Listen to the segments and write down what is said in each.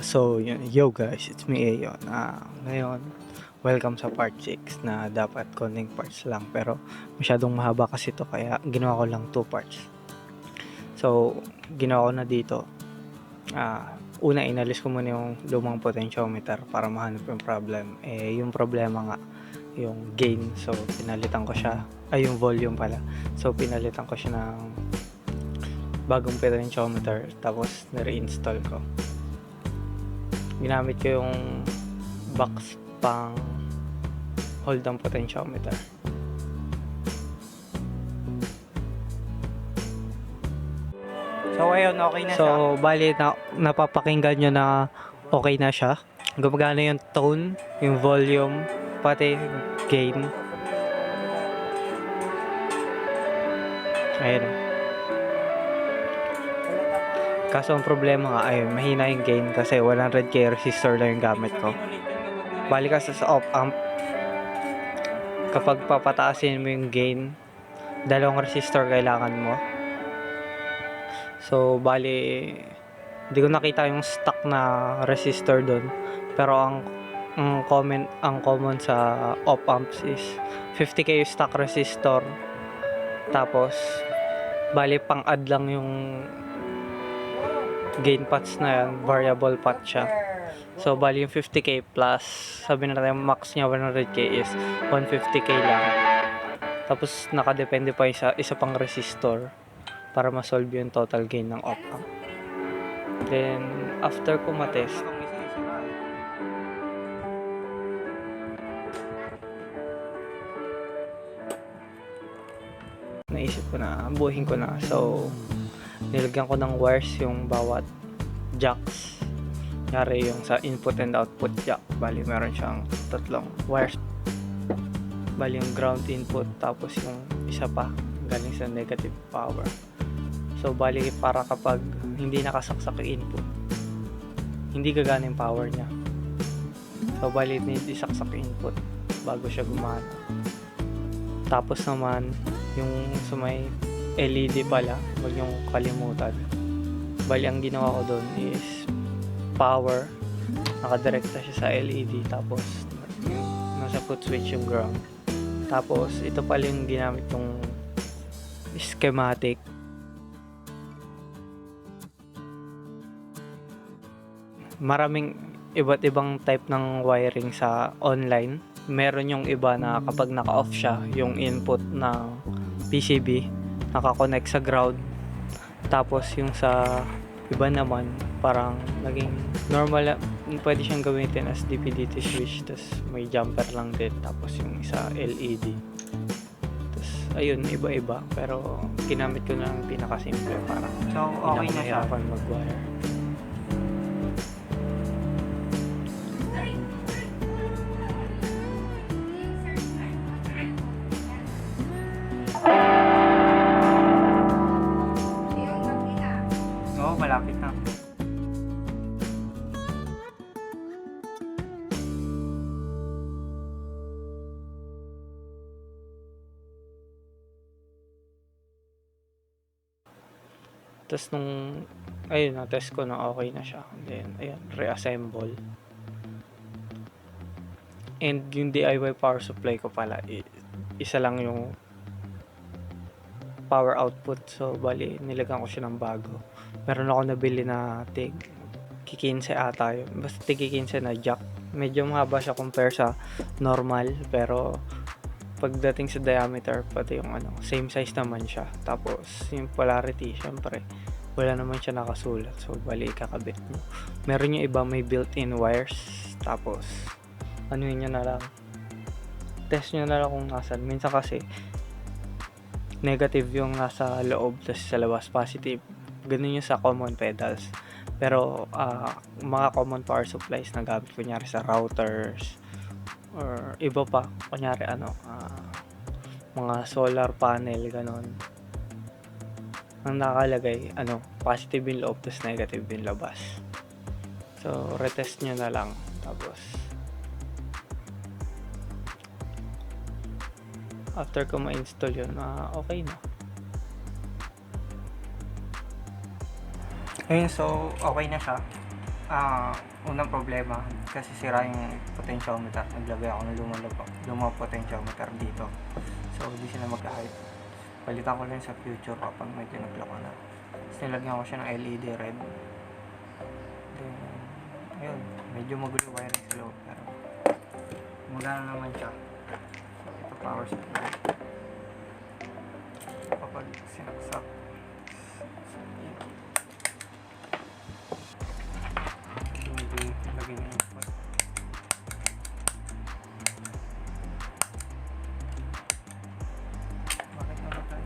So, yo guys, it's me Ayon. Ngayon, welcome sa part 6 na dapat konting parts lang pero masyadong mahaba kasi to kaya ginawa ko lang 2 parts. So, ginawa ko na dito. Una, inalis ko muna yung lumang potentiometer para mahanap yung problem. Yung problema nga, yung gain. So, pinalitan ko siya. Yung volume pala. So, pinalitan ko siya ng bagong potentiometer tapos na-reinstall ko. Ginamit ko yung box pang hold ng potentiometer. So ayun, okay na siya. So, bali napapakinggan nyo na okay na siya. Gumagana yung tone, yung volume, pati gain. Ayun. Kaso ang problema nga, ayun, mahina yung gain kasi 100k resistor lang yung gamit ko. Bali kasi sa op amp, kapag papataasin mo yung gain, 2 resistor kailangan mo. So, bali, hindi ko nakita yung stock na resistor doon. Pero ang common sa op amps is 50k yung stock resistor. Tapos, bali pang-add lang yung gain pots na yan, variable pot siya. So, bali yung 50k plus, sabi na natin max niya 100k is 150k lang. Tapos, nakadepende pa isa pang resistor para ma-solve yung total gain ng op amp. Then, after ko matest, naisip ko na, buhin ko na. So, nilagyan ko ng wires yung bawat jacks. Kunyari yung sa input and output jack. Bali, meron siyang 3 wires. Bali, yung ground input, tapos yung isa pa, galing sa negative power. So, bali, para kapag hindi nakasaksak yung input, hindi gagana yung power niya. So, bali, hindi saksak yung input bago siya gumana. Tapos naman, yung sa may LED pala, wag yung kalimutan. Bali, ang ginawa ko doon is power, nakadirekta siya sa LED, tapos nasa foot switch yung ground. Tapos, ito pala yung ginamit yung schematic. Maraming iba't ibang type ng wiring sa online. Meron yung iba na kapag naka-off siya, yung input ng PCB, naka-connect sa ground. Tapos yung sa iba naman, parang naging normal, pwede siyang gamitin as DP/DT switch, tapos may jumper lang din, tapos yung isa LED. Tapos ayun, iba-iba, pero ginamit ko na lang pinakasimple para So okay na siya. mag-wire. Oo, malapit na. Tapos nung, ayun, na-test ko na okay na siya. Then, ayun, reassemble. And yung DIY power supply ko pala, isa lang yung power output. So, bali, nilagyan ko siya ng bago. Meron ako nabili na tig 15 ata yun. Basta tig 15 na jack. Medyo mahaba siya compare sa normal. Pero, pagdating sa diameter, pati yung same size naman siya. Tapos, yung polarity, syempre, wala naman siya nakasulat. So, bali, kakabit mo. Meron yung iba may built-in wires. Tapos, anuin nyo na lang. Test nyo na lang kung nasan. Minsan kasi, negative yung nasa loob, tapos sa labas, positive. Ganun yung sa common pedals. Pero, mga common power supplies na gamit, kunyari sa routers, or iba pa, kunyari mga solar panel, ganon. Ang nakalagay, positive yung loob, tapos negative yung labas. So, retest nyo na lang. Tapos, after ko ma-install yun, okay na. Ayun, so okay na siya. Unang problema, kasi sira yung potentiometer. Naglagay ako ng lumang potentiometer dito. So, hindi sila magka-hype. Palitan ko lang sa future kapag medyo naglako na. Tapos nilagyan ko siya ng LED red. Then, ayun, medyo magulo wiring sa loob. Pero, magana naman siya. Ito power supply. Kapag sinaksak, lagay na input. Bakit namatay?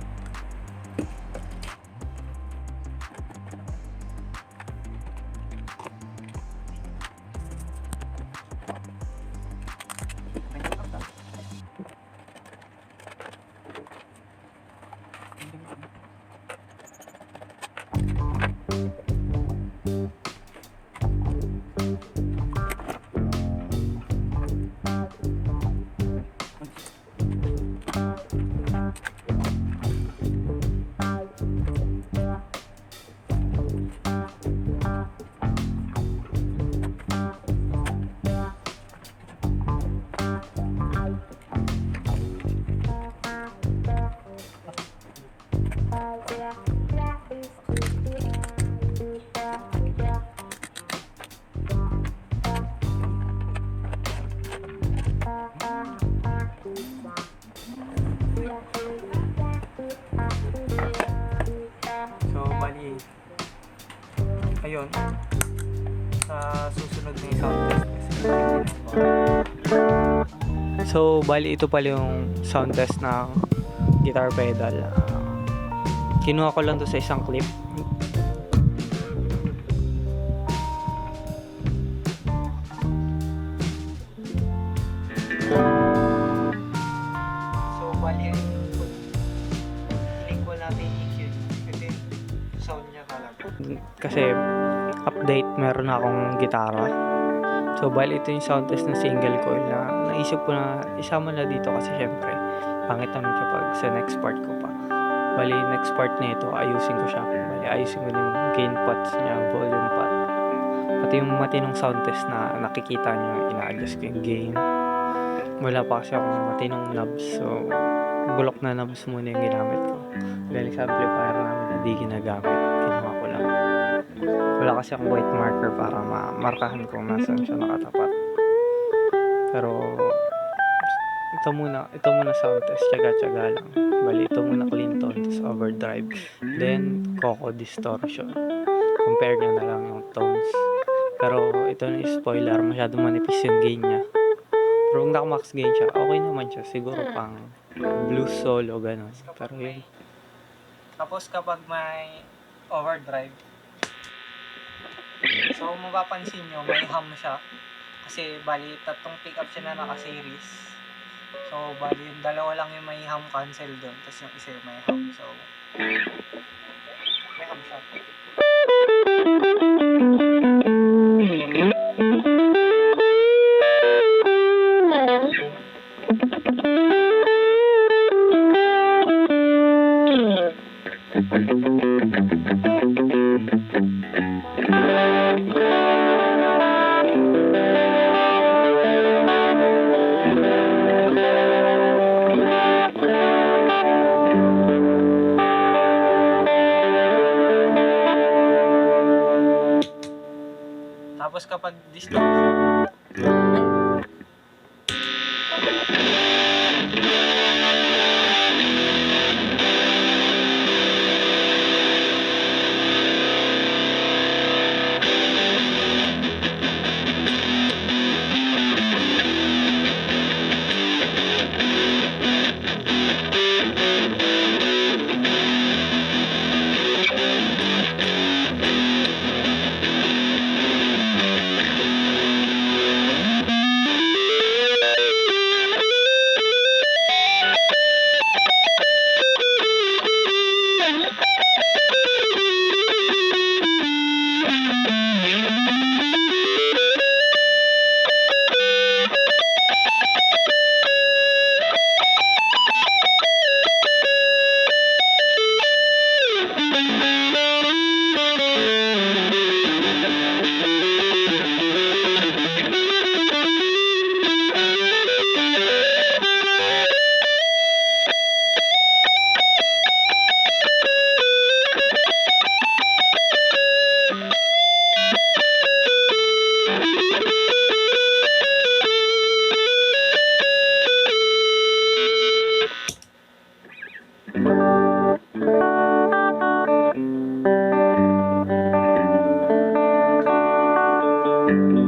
Ayun, sa susunod na sound test So, bali ito pala yung sound test ng guitar pedal. Kinuha ko lang to sa isang clip. So, bali yung input. Link ko natin EQ. Kasi sound niya talaga. Kasi update, meron akong gitara. So, bali ito yung sound test ng single coil na naisip ko na isama na dito kasi syempre, pangit naman kapag sa next part ko pa. Bali, next part nito, ayusin ko siya. Bali, ayusin ko yung gain pots niya, volume pot. Pati yung matinong sound test na nakikita niyo, ina-adjust ko yung gain. Wala pa kasi akong matinong knobs. So, bulok na knobs muna yung ginamit ko. Dahil sa amplifier namin na di ginagamit, kinuha ko lang. Wala kasi akong white marker para markahan kung nasan siya nakatapat. Pero ito muna sound test, tsaga-tsaga lang. Bali, ito muna clean tone, tapos overdrive. Then, Kokko Distorsion. Compare nyo na lang yung tones. Pero ito na yung spoiler, masyado manipis yung gain niya. Pero kung naka-max gain siya, okay naman siya. Siguro pang blues solo, gano'n. Pero yun. Tapos kapag may overdrive, so mapapansin nyo, may hum siya. Kasi bali, tatlong pickup siya na naka-series. So bali, yung dalawa lang yung may hum cancel doon. Tapos yung isa yung may hum. So, may hum siya. Tapos kapag distortion, Thank